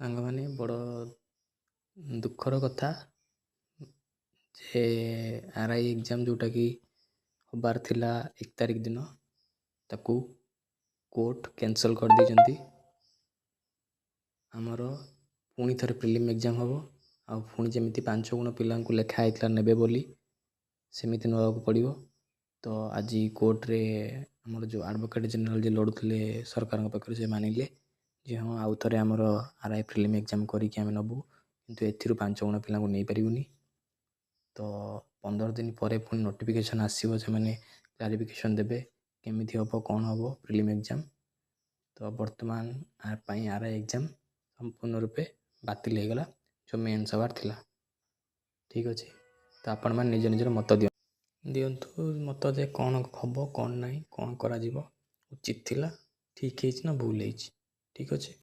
ସାଙ୍ଗମାନେ ବଡ଼ ଦୁଃଖର କଥା ଯେ ଆର୍ ଆଇ ଏକ୍ଜାମ୍ ଯେଉଁଟାକି ହେବାର ଥିଲା 1 ତାରିଖ ଦିନ ତାକୁ କୋର୍ଟ କ୍ୟାନସଲ୍ କରିଦେଇଛନ୍ତି। ଆମର ପୁଣି ଥରେ ପ୍ରିଲିମ୍ ଏକ୍ଜାମ୍ ହେବ ଆଉ ପୁଣି ଯେମିତି 5 ଗୁଣ ପିଲାଙ୍କୁ ଲେଖା ହେଇଥିଲା ନେବେ ବୋଲି ସେମିତି ନେବାକୁ ପଡ଼ିବ। ତ ଆଜି କୋର୍ଟରେ ଆମର ଯେଉଁ ଆଡ଼ଭୋକେଟ୍ ଜେନେରାଲ୍ ଯିଏ ଲଢ଼ୁଥିଲେ ସରକାରଙ୍କ ପାଖରେ ସେ ମାନିଲେ ଯେ ହଁ ଆଉ ଥରେ ଆମର ଆର୍ ଆଇ ପ୍ରିଲିମ୍ ଏକ୍ଜାମ୍ କରିକି ଆମେ ନେବୁ, କିନ୍ତୁ ଏଥିରୁ 5 ଗୁଣ ପିଲାଙ୍କୁ ନେଇପାରିବୁନି। ତ 15 ଦିନ ପରେ ପୁଣି ନୋଟିଫିକେସନ୍ ଆସିବ, ସେମାନେ କ୍ଲାରିଫିକେସନ୍ ଦେବେ କେମିତି ହେବ କ'ଣ ହେବ ପ୍ରିଲିମ୍ ଏକ୍ଜାମ୍। ତ ବର୍ତ୍ତମାନ ପାଇଁ ଆର୍ ଆଇ ଏକ୍ଜାମ୍ ସମ୍ପୂର୍ଣ୍ଣ ରୂପେ ବାତିଲ ହୋଇଗଲା, ଯେଉଁ ମେନ୍ସ ହେବାର ଥିଲା। ଠିକ୍ ଅଛି, ତ ଆପଣମାନେ ନିଜ ନିଜର ମତ ଦିଅନ୍ତୁ ମତ ଯେ କ'ଣ ହେବ କ'ଣ ନାହିଁ, କ'ଣ କରାଯିବ, ଉଚିତ ଥିଲା, ଠିକ୍ ହେଇଛି ନା ଭୁଲ ହେଇଛି। ଠିକ୍ ଅଛି।